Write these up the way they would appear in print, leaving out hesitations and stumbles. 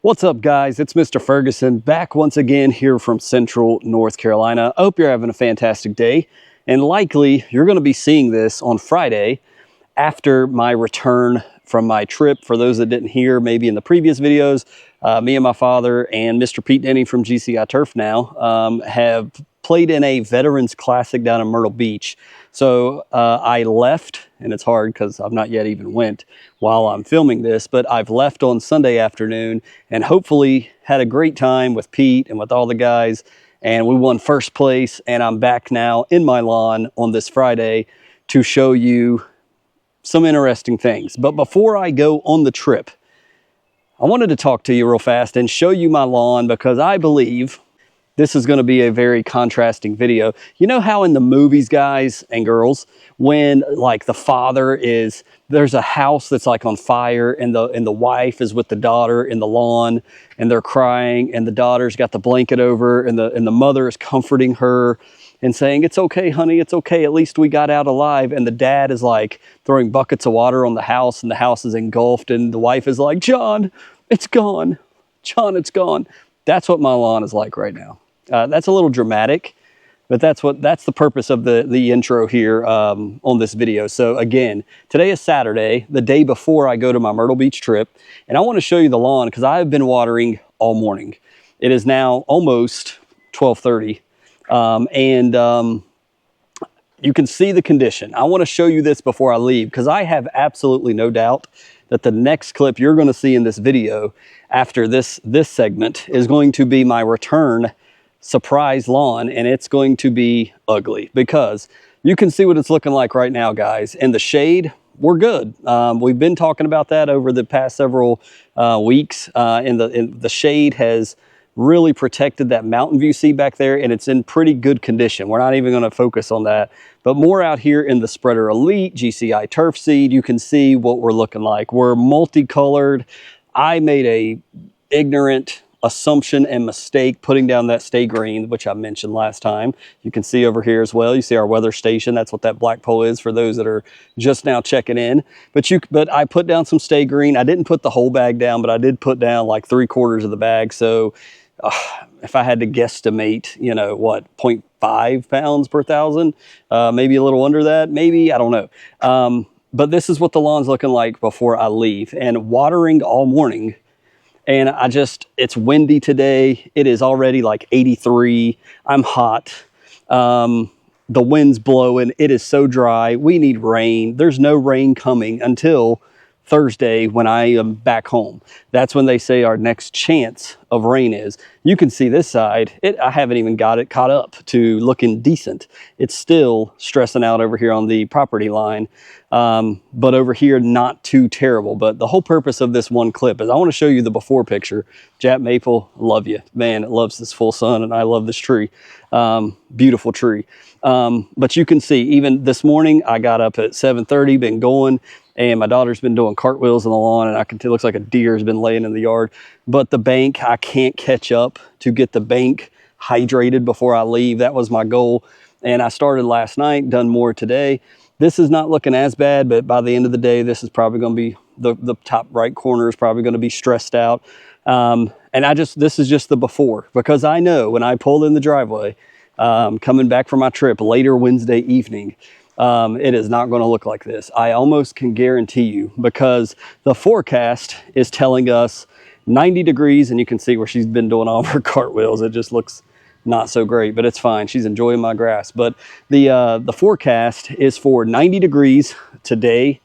What's up, guys? It's Mr. Ferguson back once again here from Central North Carolina. I hope you're having a fantastic day, and likely you're going to be seeing this on Friday after my return from my trip. For those that didn't hear, maybe in the previous videos, me and my father and Mr. Pete Denny from GCI Turf now have played in a Veterans Classic down in Myrtle Beach. So I left, and it's hard because I've not yet even went while I'm filming this, but I've left on Sunday afternoon and hopefully had a great time with Pete and with all the guys, and we won first place, and I'm back now in my lawn on this Friday to show you some interesting things. But before I go on the trip, I wanted to talk to you real fast and show you my lawn, because I believe this is going to be a very contrasting video. You know how in the movies, guys and girls, when like the father is, there's a house that's like on fire, and the wife is with the daughter in the lawn and they're crying, and the daughter's got the blanket over, and the mother is comforting her and saying, "It's okay, honey, it's okay, at least we got out alive." And the dad is like throwing buckets of water on the house, and the house is engulfed, and the wife is like, "John, it's gone. John, it's gone." That's what my lawn is like right now. That's a little dramatic, but that's the purpose of the intro here on this video. So again, today is Saturday, the day before I go to my Myrtle Beach trip, and I want to show you the lawn because I've been watering all morning. It is now almost 12:30, you can see the condition. I want to show you this before I leave, because I have absolutely no doubt that the next clip you're going to see in this video after this segment is going to be my return surprise lawn, and it's going to be ugly, because you can see what it's looking like right now, guys. In the shade, we're good. We've been talking about that over the past several weeks, and the shade has really protected that Mountain View seed back there, and it's in pretty good condition. We're not even going to focus on that, but more out here in the Spreader Elite GCI Turf seed, you can see what we're looking like. We're multicolored. I made a ignorant assumption and mistake putting down that Stay Green, which I mentioned last time. You can see over here as well, you see our weather station. That's what that black pole is for those that are just now checking in. But I put down some Stay Green. I didn't put the whole bag down, but I did put down like 3/4 of the bag. So if I had to guesstimate, you know, what, 0.5 pounds per thousand, maybe a little under that, maybe, I don't know. But this is what the lawn's looking like before I leave, and watering all morning. And it's windy today. It is already like 83. I'm hot. The wind's blowing. It is so dry. We need rain. There's no rain coming until Thursday when I am back home. That's when they say our next chance of rain is. You can see this side. I haven't even got it caught up to looking decent. It's still stressing out over here on the property line. But over here, not too terrible. But the whole purpose of this one clip is I want to show you the before picture. Jap Maple, love you. Man, it loves this full sun, and I love this tree. Beautiful tree. But you can see, even this morning, I got up at 7:30, been going, and my daughter's been doing cartwheels in the lawn, and it looks like a deer has been laying in the yard. But the bank, I can't catch up to get the bank hydrated before I leave. That was my goal. And I started last night, done more today. This is not looking as bad, but by the end of the day, this is probably going to be, the top right corner is probably going to be stressed out. And this is just the before, because I know when I pull in the driveway, coming back from my trip later Wednesday evening, it is not going to look like this. I almost can guarantee you, because the forecast is telling us 90 degrees, and you can see where she's been doing all of her cartwheels. It just looks not so great, but it's fine. She's enjoying my grass. But the forecast is for 90 degrees today,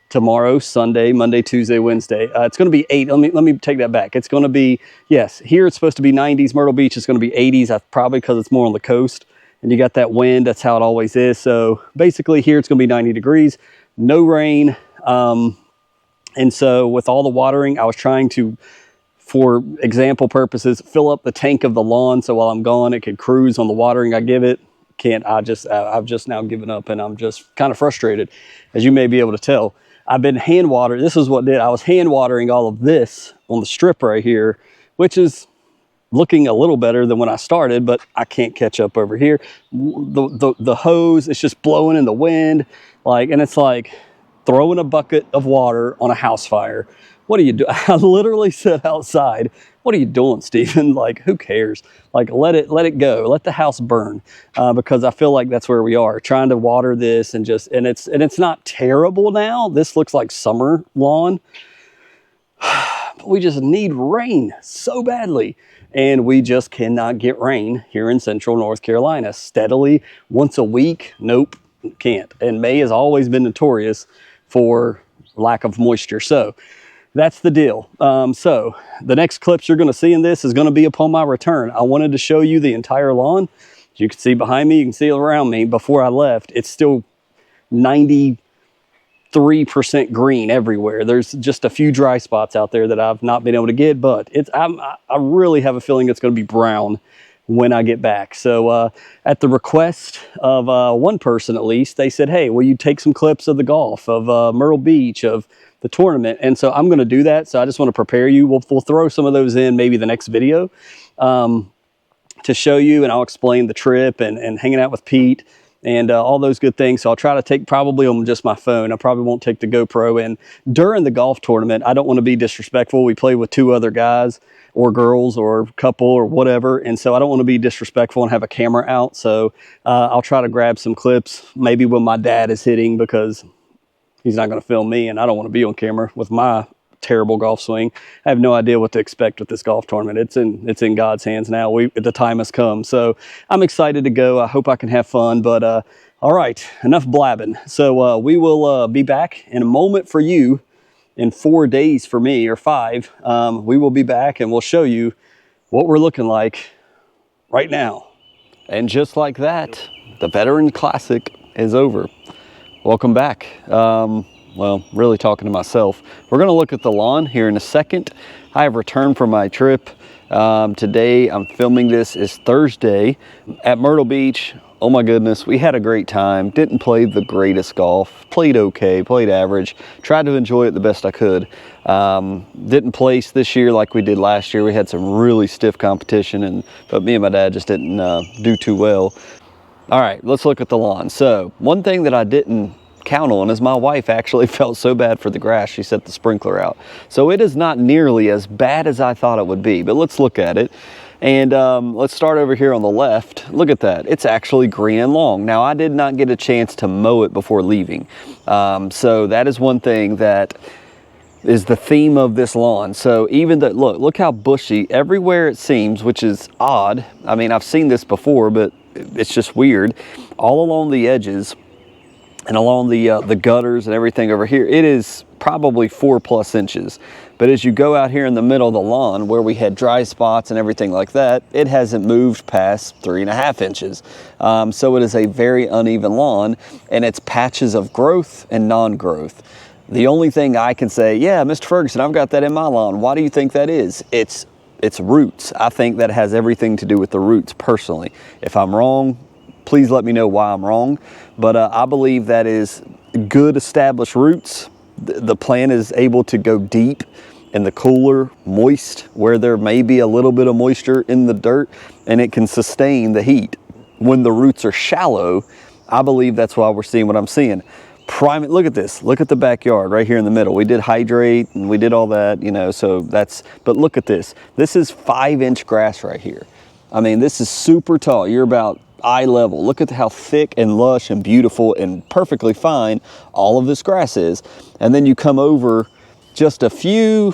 tomorrow, Sunday, Monday, Tuesday, Wednesday. It's going to be 8. Let me take that back. It's going to be, yes, here it's supposed to be 90s. Myrtle Beach is going to be 80s, probably because it's more on the coast, and you got that wind. That's how it always is. So basically here it's going to be 90 degrees, no rain. And so with all the watering, I was trying to, for example purposes, fill up the tank of the lawn so while I'm gone, it could cruise on the watering I give it. I've just now given up, and I'm just kind of frustrated, as you may be able to tell. I've been hand watering. This is what I was hand watering all of this on the strip right here, which is looking a little better than when I started, but I can't catch up over here. The hose, it's just blowing in the wind, and it's like throwing a bucket of water on a house fire what are you doing? I literally said outside, what are you doing, Stephen? Like, who cares? Like, let it go. Let the house burn, because I feel like that's where we are, trying to water this and it's not terrible now. This looks like summer lawn, but we just need rain so badly. And we just cannot get rain here in central North Carolina steadily once a week. Nope, can't. And May has always been notorious for lack of moisture. So that's the deal. So the next clips you're going to see in this is going to be upon my return. I wanted to show you the entire lawn. You can see behind me, you can see around me. Before I left, it's still 93% green everywhere. There's just a few dry spots out there that I've not been able to get, but I really have a feeling it's going to be brown when I get back. So at the request of one person at least, they said, hey, will you take some clips of the golf, of Myrtle Beach, of the tournament? And so I'm going to do that. So I just want to prepare you. We'll throw some of those in maybe the next video to show you, and I'll explain the trip and hanging out with Pete and all those good things. So I'll try to take probably on just my phone. I probably won't take the GoPro. And during the golf tournament, I don't want to be disrespectful. We play with 2 other guys or girls or couple or whatever. And so I don't want to be disrespectful and have a camera out. So I'll try to grab some clips, maybe when my dad is hitting, because he's not going to film me and I don't want to be on camera with my terrible golf swing. I have no idea what to expect with this golf tournament. It's in God's hands now. The time has come. So I'm excited to go. I hope I can have fun, but all right, enough blabbing. So we will be back in a moment for you, in 4 days for me, or 5. We will be back and we'll show you what we're looking like right now. And just like that, the Veteran Classic is over. Welcome back. Well, really talking to myself. We're going to look at the lawn here in a second. I have returned from my trip. Today, I'm filming this is Thursday at Myrtle Beach. Oh my goodness, we had a great time. Didn't play the greatest golf. Played okay, played average. Tried to enjoy it the best I could. Didn't place this year like we did last year. We had some really stiff competition, but me and my dad just didn't do too well. All right, let's look at the lawn. So one thing that I didn't count on is my wife actually felt so bad for the grass she set the sprinkler out. So it is not nearly as bad as I thought it would be, but let's look at it. And let's start over here on the left. Look at that, it's actually green and long. Now I did not get a chance to mow it before leaving. So that is one thing that is the theme of this lawn. So even though, look how bushy everywhere it seems, which is odd. I mean, I've seen this before, but it's just weird. All along the edges and along the gutters and everything over here, it is probably 4+ inches. But as you go out here in the middle of the lawn where we had dry spots and everything like that, it hasn't moved past 3.5 inches. So it is a very uneven lawn, and it's patches of growth and non-growth. The only thing I can say, yeah, Mr. Ferguson, I've got that in my lawn. Why do you think that is? It's roots. I think that has everything to do with the roots personally. If I'm wrong, please let me know why I'm wrong. But I believe that is good established roots. The plant is able to go deep in the cooler, moist, where there may be a little bit of moisture in the dirt, and it can sustain the heat. When the roots are shallow, I believe that's why we're seeing what I'm seeing. Look at this. Look at the backyard right here in the middle. We did hydrate and we did all that, you know, so but look at this. This is 5-inch grass right here. I mean, this is super tall. You're about eye level. Look at how thick and lush and beautiful and perfectly fine all of this grass is. And then you come over just a few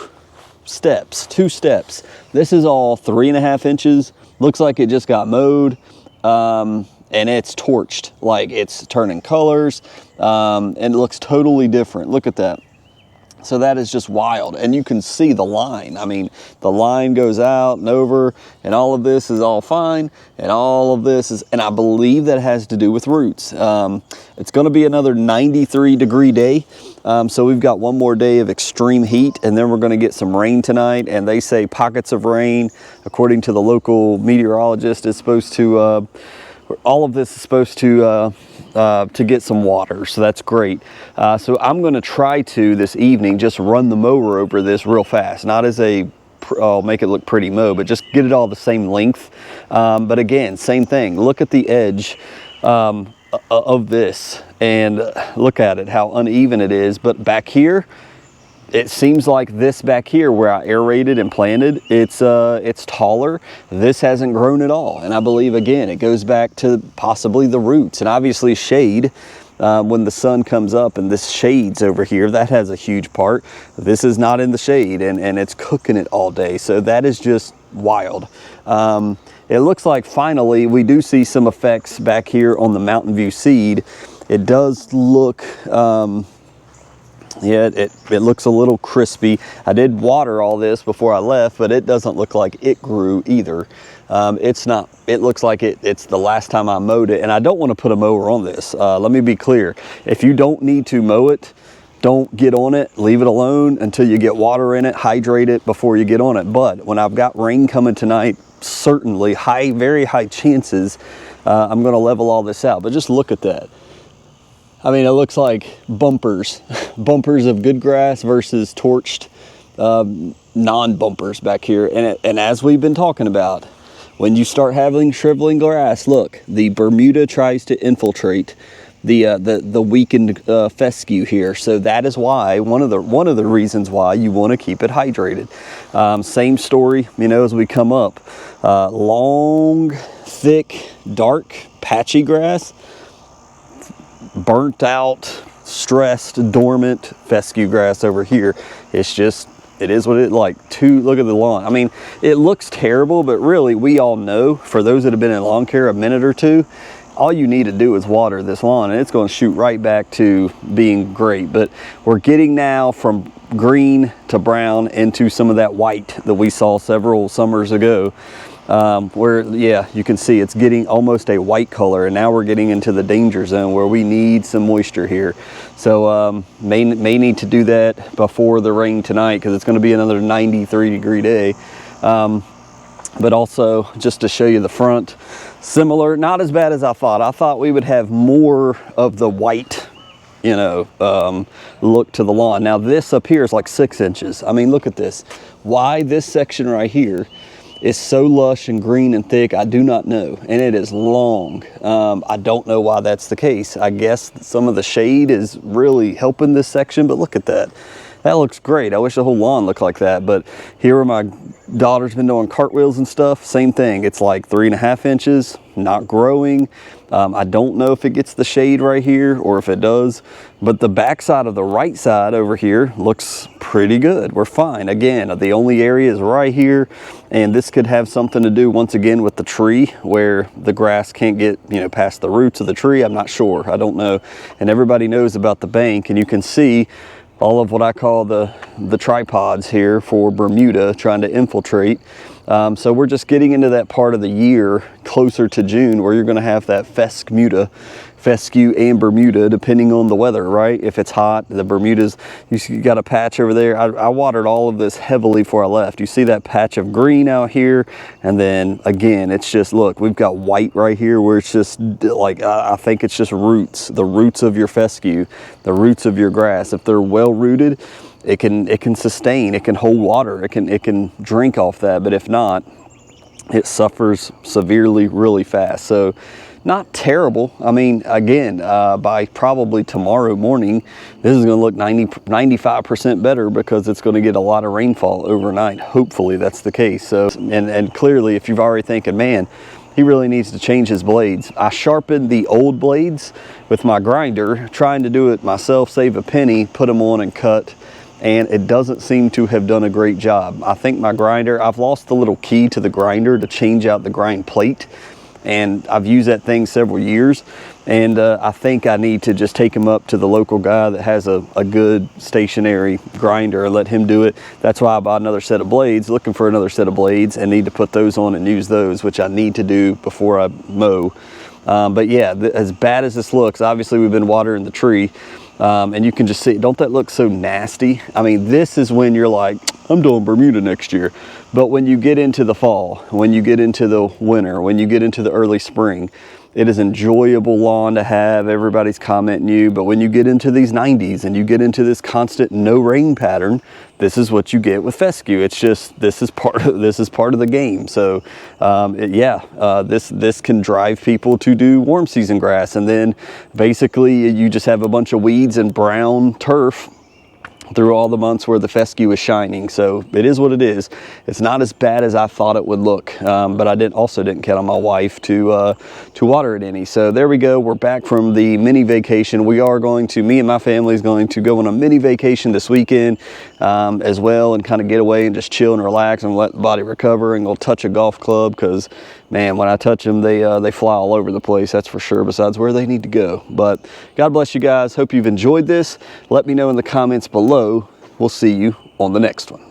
steps, 2 steps. This is all 3.5 inches. Looks like it just got mowed. And it's torched, like it's turning colors, and it looks totally different. Look at that. So that is just wild. And you can see the line. I mean, the line goes out and over, and all of this is all fine, and all of this is, and I believe that has to do with roots. It's going to be another 93-degree day. So we've got one more day of extreme heat, and then we're going to get some rain tonight. And they say pockets of rain, according to the local meteorologist, is supposed to, all of this is supposed to get some water, so that's great. So I'm going to try to this evening just run the mower over this real fast, not as I'll make it look pretty mow, but just get it all the same length. But again, same thing. Look at the edge of this, and look at it, how uneven it is. But back here, it seems like this back here where I aerated and planted, it's taller. This hasn't grown at all. And I believe, again, it goes back to possibly the roots and obviously shade. When the sun comes up and this shades over here, that has a huge part. This is not in the shade and it's cooking it all day. So that is just wild. It looks like finally we do see some effects back here on the Mountain View seed. It does look, yeah, it looks a little crispy. I did water all this before I left, but it doesn't look like it grew either. It's not, it looks like it's the last time I mowed it, and I don't want to put a mower on this. Let me be clear. If you don't need to mow it, don't get on it, leave it alone until you get water in it, hydrate it before you get on it. But when I've got rain coming tonight, certainly very high chances, I'm gonna level all this out. But just look at that. I mean, it looks like bumpers of good grass versus torched non-bumpers back here. And as we've been talking about, when you start having shriveling grass, look, the Bermuda tries to infiltrate the weakened fescue here. So that is why one of the reasons why you want to keep it hydrated. Same story, you know, as we come up, long, thick, dark, patchy grass, burnt out, stressed, dormant fescue grass over here. It's just, it is what it like. Look at the lawn. I mean, it looks terrible, but really we all know, for those that have been in lawn care a minute or two, all you need to do is water this lawn and it's going to shoot right back to being great. But we're getting now from green to brown into some of that white that we saw several summers ago. Where, yeah, you can see it's getting almost a white color, and now we're getting into the danger zone where we need some moisture here. So may need to do that before the rain tonight, because it's going to be another 93-degree day. But also, just to show you the front, similar, not as bad as I thought. I thought we would have more of the white, you know, look to the lawn. Now this up here is like 6 inches. I mean, look at this. Why this section right here is so lush and green and thick, I do not know. And it is long. I don't know why that's the case. I guess some of the shade is really helping this section, but look at that. That looks great. I wish the whole lawn looked like that. But here where my daughter's been doing cartwheels and stuff, same thing. It's like 3.5 inches, not growing. I don't know if it gets the shade right here or if it does, but the back side of the right side over here looks pretty good. We're fine. Again, the only area is right here, and this could have something to do once again with the tree where the grass can't get, you know, past the roots of the tree. I'm not sure. I don't know. And everybody knows about the bank, and you can see all of what I call the tripods here for Bermuda trying to infiltrate. So we're just getting into that part of the year closer to June where you're going to have that fescue and Bermuda depending on the weather, right? If it's hot, the Bermudas, you got a patch over there. I watered all of this heavily before I left. You see that patch of green out here, and then again, it's just, look, we've got white right here where it's just like, I think it's just roots, the roots of your fescue, the roots of your grass. If they're well rooted, it can sustain, it can hold water, it can drink off that. But if not, it suffers severely really fast. So not terrible. I mean, again, by probably tomorrow morning, this is going to look 95% better because it's going to get a lot of rainfall overnight. Hopefully that's the case. So, and clearly, if you've already thinking, man, he really needs to change his blades. I sharpened the old blades with my grinder, trying to do it myself, save a penny, put them on and cut. And it doesn't seem to have done a great job. I think my grinder, I've lost the little key to the grinder to change out the grind plate. And I've used that thing several years. And I think I need to just take him up to the local guy that has a good stationary grinder and let him do it. That's why I bought another set of blades, looking for another set of blades, and need to put those on and use those, which I need to do before I mow. But yeah, as bad as this looks, obviously we've been watering the tree. And you can just see, don't that look so nasty? I mean, this is when you're like, I'm doing Bermuda next year. But when you get into the fall, when you get into the winter, when you get into the early spring, it is enjoyable lawn to have. Everybody's commenting you. But when you get into these 90s and you get into this constant no rain pattern, this is what you get with fescue. It's just, this is part of the game. So this can drive people to do warm season grass, and then basically you just have a bunch of weeds and brown turf through all the months where the fescue is shining. So it is what it is. It's not as bad as I thought it would look, but I also didn't count on my wife to water it any. So there we go. We're back from the mini vacation. We are going to, me and my family is going to go on a mini vacation this weekend as well, and kind of get away and just chill and relax and let the body recover, and go touch a golf club, because man, when I touch them, they fly all over the place, that's for sure, besides where they need to go. But God bless you guys. Hope you've enjoyed this. Let me know in the comments below. We'll see you on the next one.